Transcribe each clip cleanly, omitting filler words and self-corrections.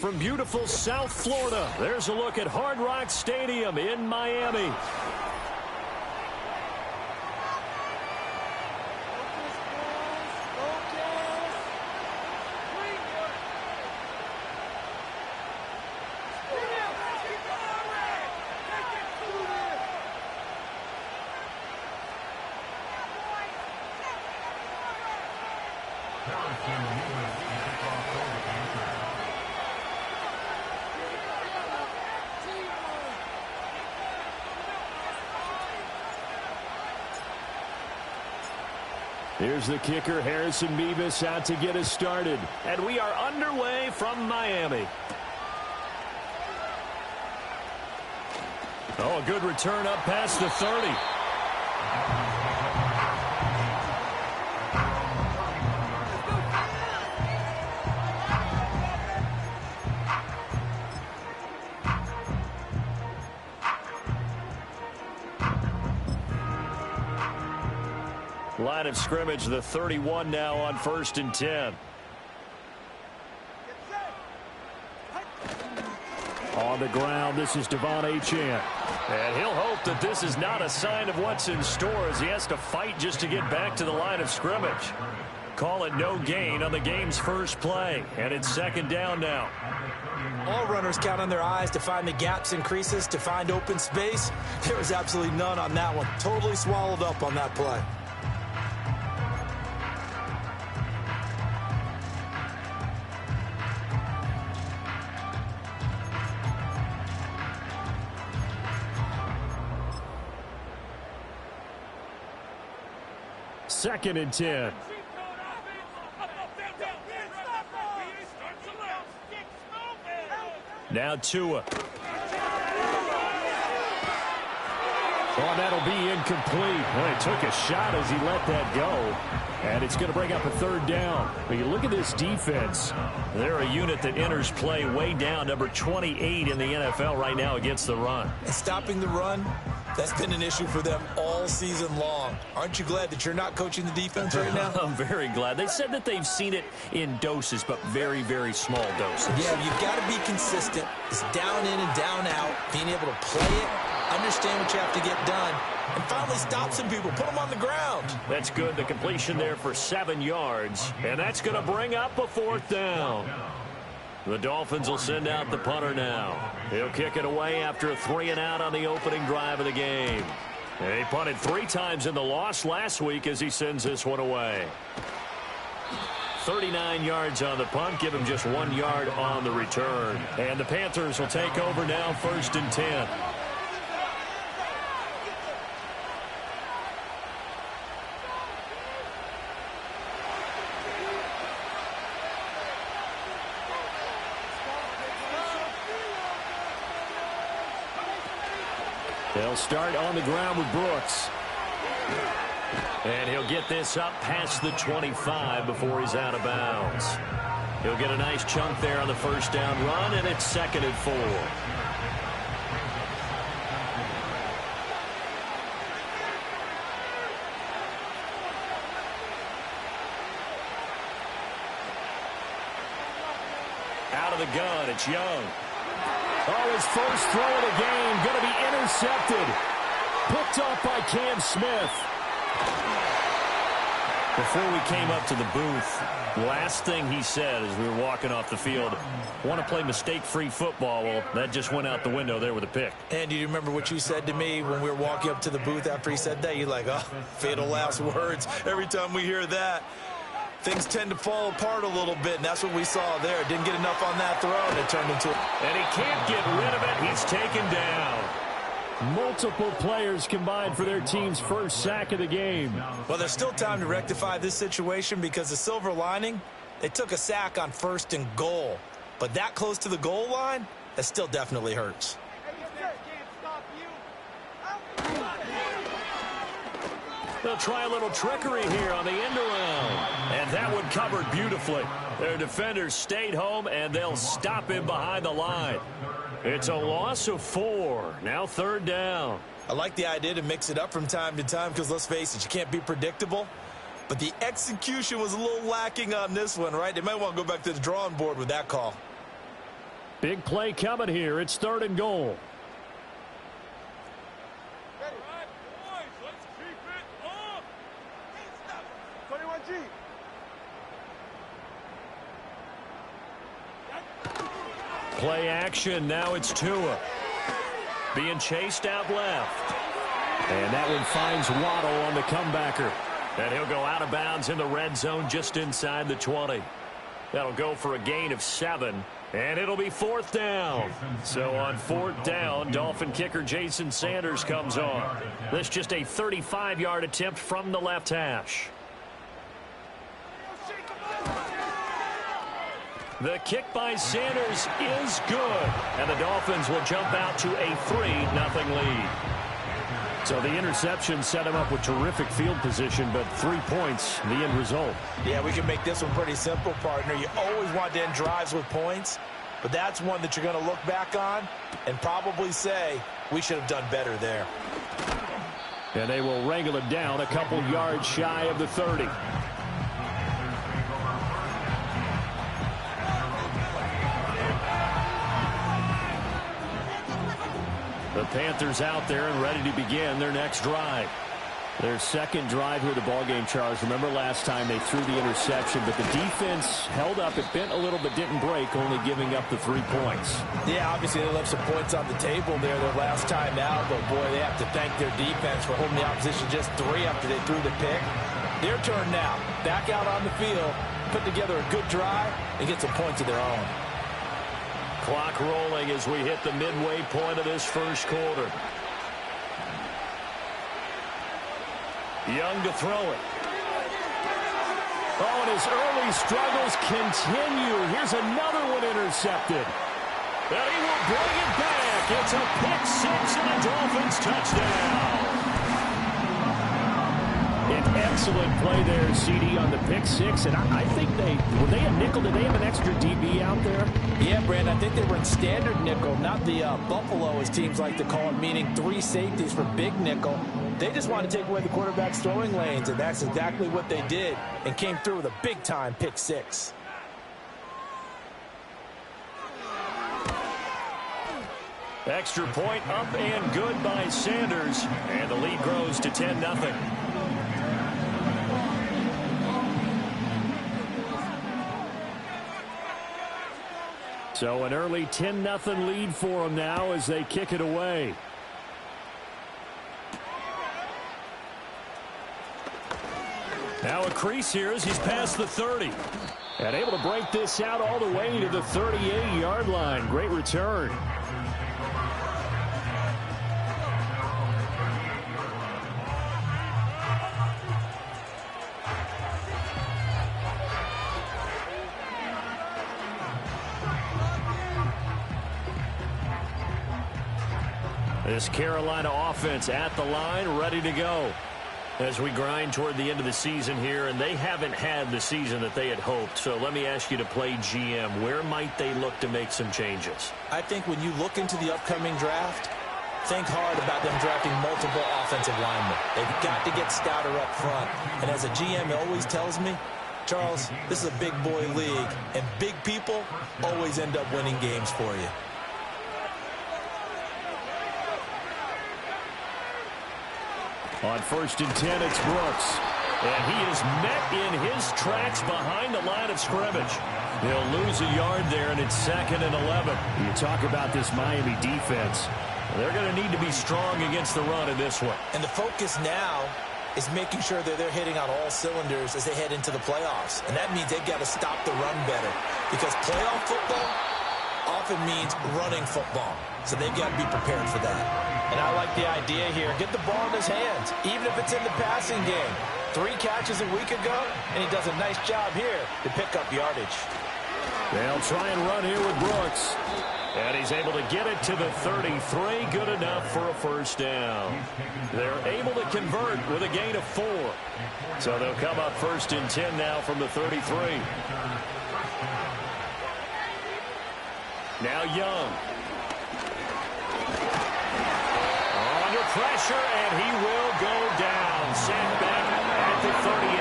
from beautiful South Florida. There's a look at Hard Rock Stadium in Miami. Here's the kicker, Harrison Mevis, out to get us started. And we are underway from Miami. Oh, a good return up past the 30. Line of scrimmage, the 31 now on 1st and 10. On the ground, this is Devon Achane. And he'll hope that this is not a sign of what's in store as he has to fight just to get back to the line of scrimmage. Call it no gain on the game's first play. And it's 2nd down now. All runners count on their eyes to find the gaps and creases, to find open space. There was absolutely none on that one. Totally swallowed up on that play. Second and 10. Now Tua. Oh, that'll be incomplete. Well, he took a shot as he let that go. And it's going to bring up a 3rd down. But you look at this defense. They're a unit that enters play way down, number 28 in the NFL right now against the run. And stopping the run, that's been an issue for them all season long. Aren't you glad that you're not coaching the defense right now? I'm very glad. They said that they've seen it in doses, but very, very small doses. Yeah, you've got to be consistent. It's down in and down out, being able to play it, understand what you have to get done, and finally stop some people, put them on the ground. That's good. The completion there for 7 yards, and that's going to bring up a 4th down. The Dolphins will send out the punter now. He'll kick it away after a 3-and-out on the opening drive of the game. He punted 3 times in the loss last week as he sends this one away. 39 yards on the punt, give him just 1 yard on the return. And the Panthers will take over now, 1st and 10. They'll start on the ground with Brooks. And he'll get this up past the 25 before he's out of bounds. He'll get a nice chunk there on the 1st down run, and it's 2nd and 4. Out of the gun, it's Young. Oh, his first throw of the game going to be intercepted. Picked off by Cam Smith. Before we came up to the booth, last thing he said as we were walking off the field, want to play mistake-free football. Well, that just went out the window there with a pick. And do you remember what you said to me when we were walking up to the booth after he said that? You're like, oh, fatal last words. Every time we hear that, things tend to fall apart a little bit, and that's what we saw there. Didn't get enough on that throw, and it turned into... And he can't get rid of it. He's taken down. Multiple players combined for their team's first sack of the game. Well, there's still time to rectify this situation because the silver lining, they took a sack on 1st and goal. But that close to the goal line, that still definitely hurts. They'll try a little trickery here on the end around. And that one covered beautifully. Their defenders stayed home, and they'll stop him behind the line. It's a loss of 4. Now 3rd down. I like the idea to mix it up from time to time because, let's face it, you can't be predictable. But the execution was a little lacking on this one, right? They might want to go back to the drawing board with that call. Big play coming here. It's 3rd and goal. Play action. Now it's Tua. Being chased out left. And that one finds Waddle on the comebacker. And he'll go out of bounds in the red zone just inside the 20. That'll go for a gain of 7. And it'll be 4th down. So on 4th down, Dolphin kicker Jason Sanders comes on. This just a 35-yard attempt from the left hash. The kick by Sanders is good. And the Dolphins will jump out to a 3-0 lead. So the interception set him up with terrific field position, but 3 points, the end result. Yeah, we can make this one pretty simple, partner. You always want to end drives with points, but that's one that you're going to look back on and probably say, we should have done better there. And they will wrangle it down a couple yards shy of the 30. The Panthers out there and ready to begin their next drive. Their second drive here of the ballgame, Charles. Remember last time they threw the interception, but the defense held up. It bent a little but didn't break, only giving up the 3 points. Yeah, obviously they left some points on the table there their last time out, but boy, they have to thank their defense for holding the opposition just 3 after they threw the pick. Their turn now. Back out on the field, put together a good drive, and get some points of their own. Clock rolling as we hit the midway point of this first quarter. Young to throw it. Oh, and his early struggles continue. Here's another one intercepted. And he will bring it back. It's a pick 6 and a Dolphins touchdown. An excellent play there, CD, on the pick 6. And I think were they a nickel? Did they have an extra DB out there? Yeah, Brandon, I think they were in standard nickel, not the Buffalo, as teams like to call it, meaning 3 safeties for big nickel. They just want to take away the quarterback's throwing lanes, and that's exactly what they did, and came through with a big-time pick 6. Extra point up and good by Sanders, and the lead grows to 10-0. So an early 10-0 lead for them now as they kick it away. Now a crease here as he's past the 30. And able to break this out all the way to the 38-yard line. Great return. This Carolina offense at the line, ready to go as we grind toward the end of the season here, and they haven't had the season that they had hoped. So let me ask you to play GM. Where might they look to make some changes? I think when you look into the upcoming draft, think hard about them drafting multiple offensive linemen. They've got to get stouter up front. And as a GM always tells me, Charles, this is a big boy league, and big people always end up winning games for you. On 1st and 10, it's Brooks. And he is met in his tracks behind the line of scrimmage. He'll lose a yard there, and it's 2nd and 11. You talk about this Miami defense. They're going to need to be strong against the run in this one. And the focus now is making sure that they're hitting on all cylinders as they head into the playoffs. And that means they've got to stop the run better. Because playoff football often means running football. So they've got to be prepared for that. And I like the idea here. Get the ball in his hands, even if it's in the passing game. 3 catches a week ago, and he does a nice job here to pick up yardage. They'll try and run here with Brooks. And he's able to get it to the 33. Good enough for a first down. They're able to convert with a gain of 4. So they'll come up 1st and 10 now from the 33. Now Young. Under pressure, and he will go down. Sent back at the 38.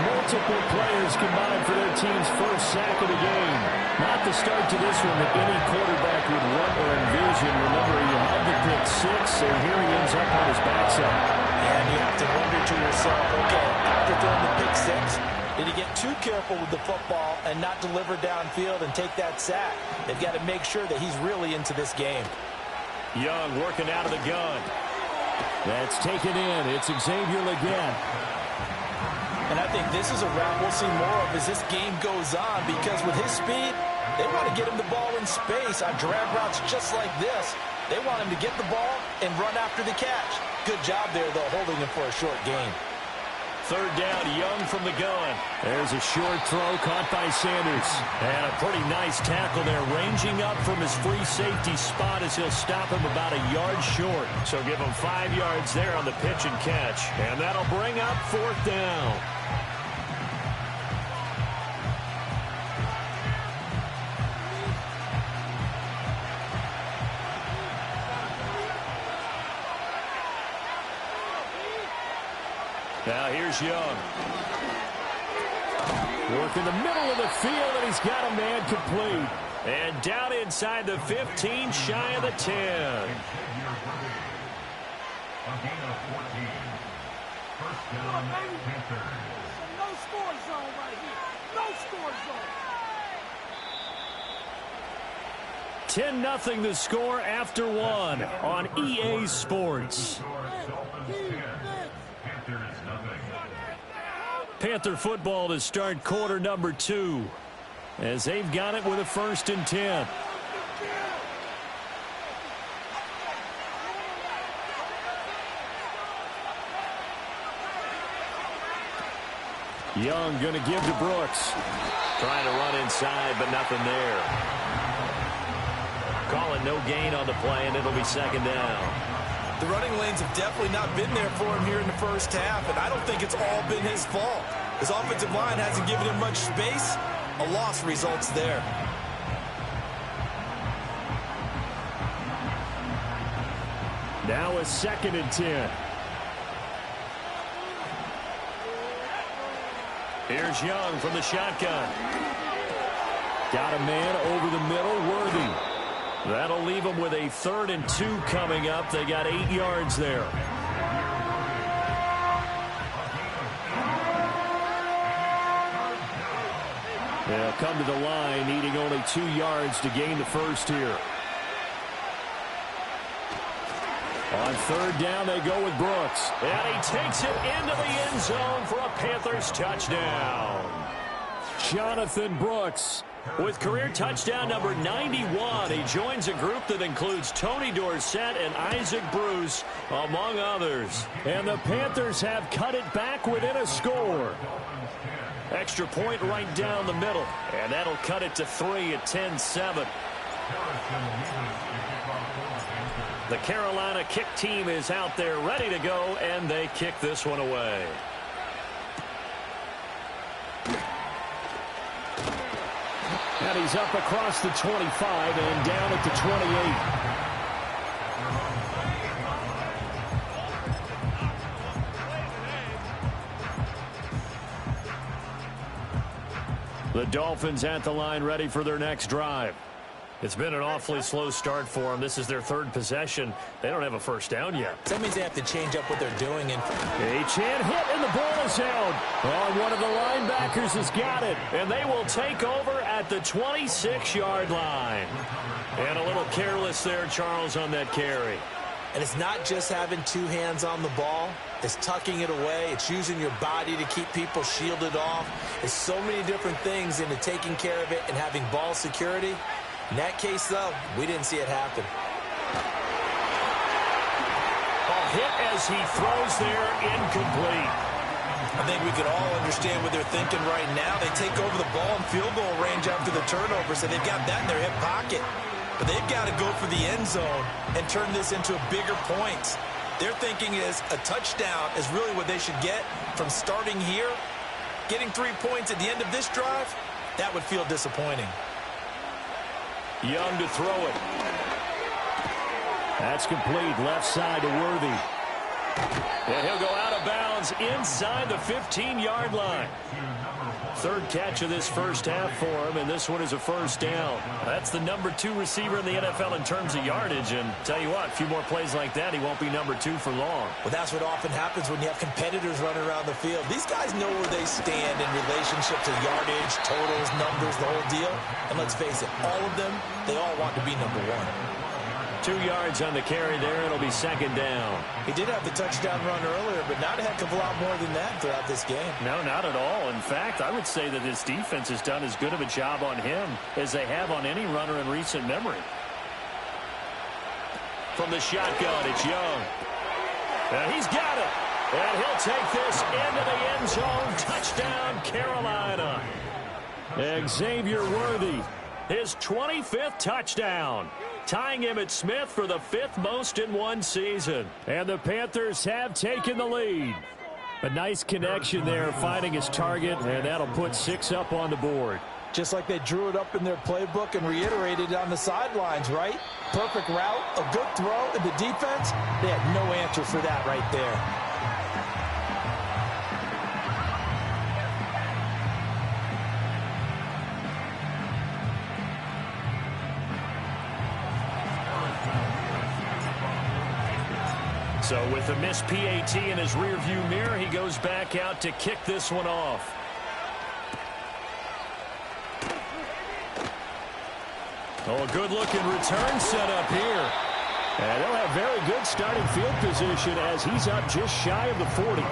Multiple players combined for their team's first sack of the game. Not the start to this one that any quarterback would want or envision. Remember, he had the pick six, and here he ends up on his backside. And you have to wonder to yourself, okay, after throwing the pick six, did he get too careful with the football and not deliver downfield and take that sack? They've got to make sure that he's really into this game. Young working out of the gun. That's taken in. It's Xavier again. And I think this is a route we'll see more of as this game goes on, because with his speed, they want to get him the ball in space on drag routes just like this. They want him to get the ball and run after the catch. Good job there, though, holding him for a short gain. Third down, Young from the gun. There's a short throw caught by Sanders. And a pretty nice tackle there, ranging up from his free safety spot as he'll stop him about a yard short. So give him 5 yards there on the pitch and catch. And that'll bring up fourth down. Now here's Young. Work in the middle of the field, and he's got a man complete. And down inside the 15, shy of the 10. No score zone right here. No score $10-0 zone. the score after one on EA Sports. Panther football to start quarter number 2 as they've got it with a 1st and 10. Young going to give to Brooks. Trying to run inside, but nothing there. Calling no gain on the play, and it'll be 2nd down. The running lanes have definitely not been there for him here in the first half, and I don't think it's all been his fault. His offensive line hasn't given him much space. A loss results there. Now a 2nd and 10. Here's Young from the shotgun. Got a man over the middle, Worthy. That'll leave them with a 3rd and 2 coming up. They got 8 yards there. They'll come to the line, needing only 2 yards to gain the first here. On 3rd down, they go with Brooks. And he takes it into the end zone for a Panthers touchdown. Jonathan Brooks with career touchdown number 91. He joins a group that includes Tony Dorsett and Isaac Bruce, among others. And the Panthers have cut it back within a score. Extra point right down the middle. And that'll cut it to 3 at 10-7. The Carolina kick team is out there ready to go, and they kick this one away. And he's up across the 25 and down at the 28. The Dolphins at the line, ready for their next drive. It's been an awfully slow start for them. This is their 3rd possession. They don't have a first down yet. That means they have to change up what they're doing. And Achane hit, and the ball is out. Oh, one of the linebackers has got it. And they will take over at the 26-yard line. And a little careless there, Charles, on that carry. And it's not just having 2 hands on the ball. It's tucking it away. It's using your body to keep people shielded off. It's so many different things into taking care of it and having ball security. In that case, though, we didn't see it happen. A hit as he throws there, incomplete. I think we could all understand what they're thinking right now. They take over the ball in field goal range after the turnover, so they've got that in their hip pocket. But they've got to go for the end zone and turn this into a bigger point. Their thinking is a touchdown is really what they should get from starting here. Getting 3 points at the end of this drive, that would feel disappointing. Young to throw it. That's complete. Left side to Worthy. And he'll go out of of bounds inside the 15-yard line. Third catch of this first half for him, and this one is a first down. That's the number 2 receiver in the NFL in terms of yardage, and tell you what, a few more plays like that, he won't be number 2 for long. Well, that's what often happens when you have competitors running around the field. These guys know where they stand in relationship to yardage, totals, numbers, the whole deal. And let's face it, all of them, they all want to be number 1. 2 yards on the carry there. It'll be second down. He did have the touchdown run earlier, but not a heck of a lot more than that throughout this game. No, not at all. In fact, I would say that this defense has done as good of a job on him as they have on any runner in recent memory. From the shotgun, it's Young. And he's got it. And he'll take this into the end zone. Touchdown, Carolina. Xavier Worthy, his 25th touchdown, tying him at Smith for the 5th most in one season. And the Panthers have taken the lead. A nice connection there, finding his target, and that'll put 6 up on the board. Just like they drew it up in their playbook and reiterated it on the sidelines, right? Perfect route, a good throw, and the defense, they had no answer for that right there. So with a missed PAT in his rearview mirror, he goes back out to kick this one off. Oh, a good-looking return set up here. And they'll have very good starting field position as he's up just shy of the 40.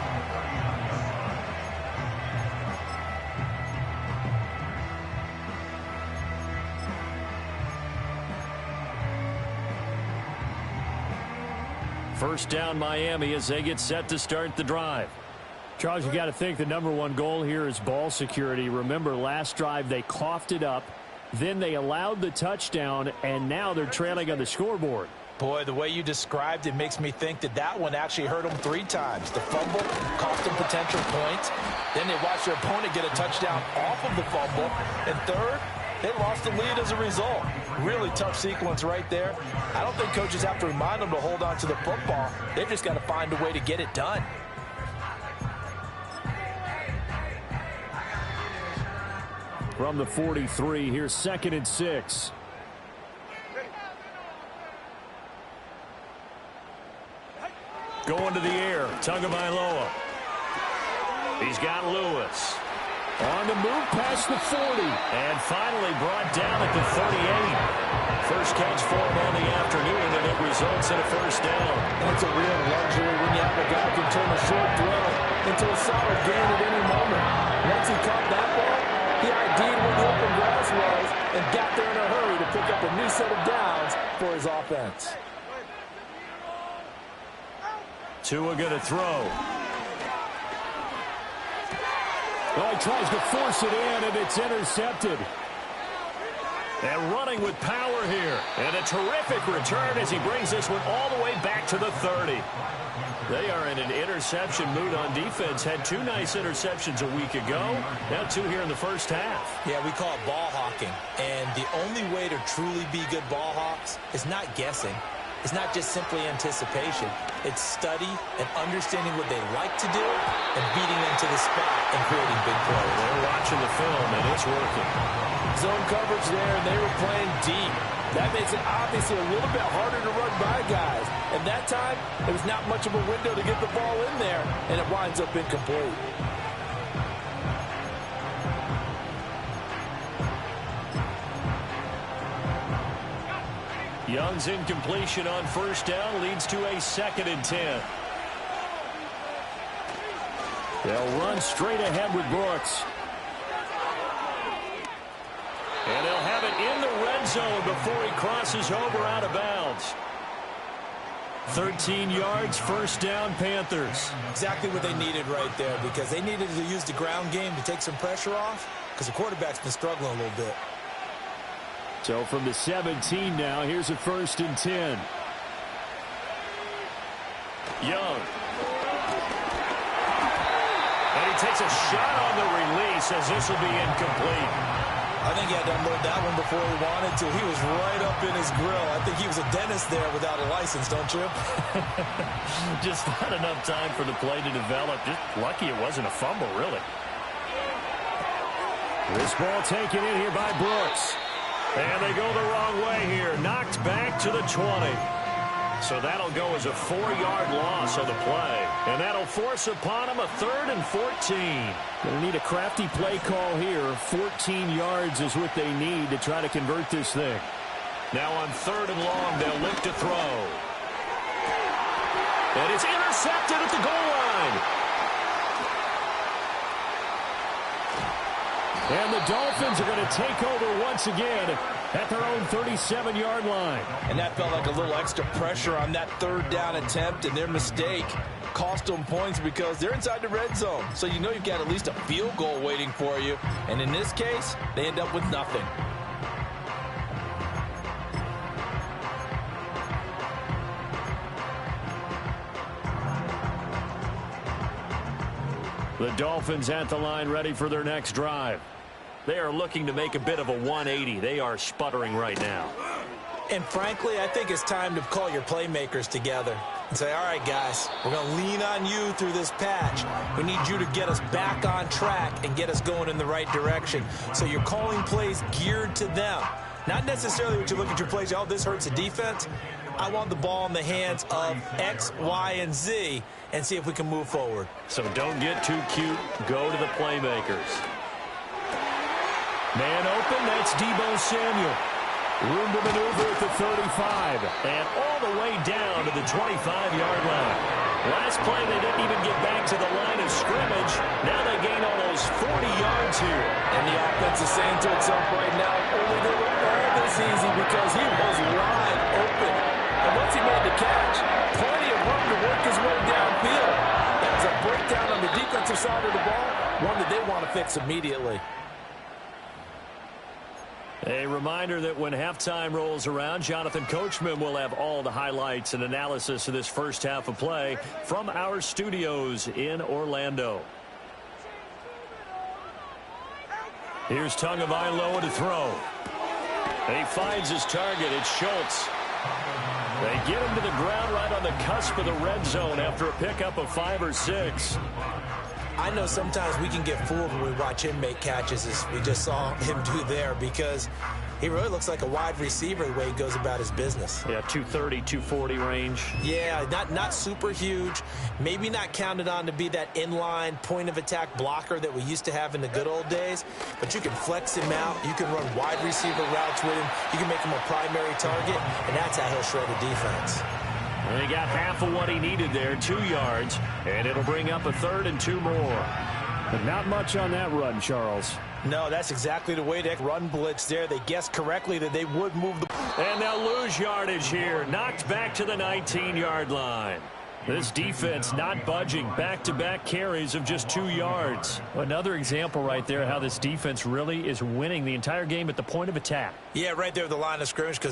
First down, Miami, as they get set to start the drive. Charles, you got to think the number 1 goal here is ball security. Remember, last drive they coughed it up, then they allowed the touchdown, and now they're trailing on the scoreboard. Boy, the way you described it makes me think that that one actually hurt them 3 times. The fumble cost them potential points. Then they watched their opponent get a touchdown off of the fumble. And third, they lost the lead as a result. Really tough sequence right there. I don't think coaches have to remind them to hold on to the football. They've just got to find a way to get it done. From the 43, here's 2nd and 6. Going to the air, Tagovailoa. He's got Lewis. On the move past the 40. And finally brought down at the 38. First catch for him on the afternoon, and it results in a first down. That's a real luxury when you have a guy who can turn a short throw into a solid gain at any moment. Once he caught that ball, he ID'd where the open grass was and got there in a hurry to pick up a new set of downs for his offense. Tua going to throw. Well, he tries to force it in, and it's intercepted. And running with power here. And a terrific return as he brings this one all the way back to the 30. They are in an interception mood on defense. Had 2 nice interceptions a week ago. Now 2 here in the first half. Yeah, we call it ball hawking. And the only way to truly be good ball hawks is not guessing. It's not just simply anticipation. It's study and understanding what they like to do and beating them to the spot and creating big plays. They're watching the film, and it's working. Zone coverage there, and they were playing deep. That makes it obviously a little bit harder to run by guys. And that time, there was not much of a window to get the ball in there, and it winds up incomplete. Young's incompletion on first down leads to a 2nd and 10. They'll run straight ahead with Brooks. And they'll have it in the red zone before he crosses over out of bounds. 13 yards, first down, Panthers. Exactly what they needed right there, because they needed to use the ground game to take some pressure off, because the quarterback's been struggling a little bit. So from the 17 now, here's a 1st and 10. Young. And he takes a shot on the release as this will be incomplete. I think he had to unload that one before he wanted to. He was right up in his grill. I think he was a dentist there without a license, don't you? Just not enough time for the play to develop. Just lucky it wasn't a fumble, really. This ball taken in here by Brooks. And they go the wrong way here. Knocked back to the 20. So that'll go as a 4-yard loss on the play. And that'll force upon him a 3rd and 14. Going to need a crafty play call here. 14 yards is what they need to try to convert this thing. Now on 3rd and long, they'll look to throw. And it's intercepted at the goal line. And the Dolphins are going to take over once again at their own 37-yard line. And that felt like a little extra pressure on that 3rd down attempt, and their mistake cost them points because they're inside the red zone. So you know you've got at least a field goal waiting for you. And in this case, they end up with nothing. The Dolphins at the line ready for their next drive. They are looking to make a bit of a 180. They are sputtering right now. And frankly, I think it's time to call your playmakers together and say, all right, guys, we're going to lean on you through this patch. We need you to get us back on track and get us going in the right direction. So you're calling plays geared to them. Not necessarily what you look at your plays, oh, this hurts the defense. I want the ball in the hands of X, Y, and Z and see if we can move forward. So don't get too cute. Go to the playmakers. Man open, that's Deebo Samuel. Room to maneuver at the 35. And all the way down to the 25-yard line. Last play, they didn't even get back to the line of scrimmage. Now they gain almost 40 yards here. And the offense is saying to itself right now, only they were all this easy because he was wide open. And once he made the catch, plenty of room to work his way downfield. That was a breakdown on the defensive side of the ball, one that they want to fix immediately. A reminder that when halftime rolls around, Jonathan Coachman will have all the highlights and analysis of this first half of play from our studios in Orlando. Here's Tagovailoa to throw. And he finds his target. It's Schultz. They get him to the ground right on the cusp of the red zone after a pickup of 5 or 6. I know sometimes we can get fooled when we watch him make catches, as we just saw him do there, because he really looks like a wide receiver the way he goes about his business. Yeah, 230, 240 range. Yeah, not super huge. Maybe not counted on to be that inline point-of-attack blocker that we used to have in the good old days, but you can flex him out. You can run wide receiver routes with him. You can make him a primary target, and that's how he'll shred a defense. And he got half of what he needed there, 2 yards, and it'll bring up a 3rd and 2 more. But not much on that run, Charles. No, that's exactly the way they run blitz there. They guessed correctly that they would move the... And they'll lose yardage here. Knocked back to the 19-yard line. This defense not budging. Back-to-back carries of just 2 yards. Another example right there how this defense really is winning the entire game at the point of attack. Yeah, right there at the line of scrimmage, because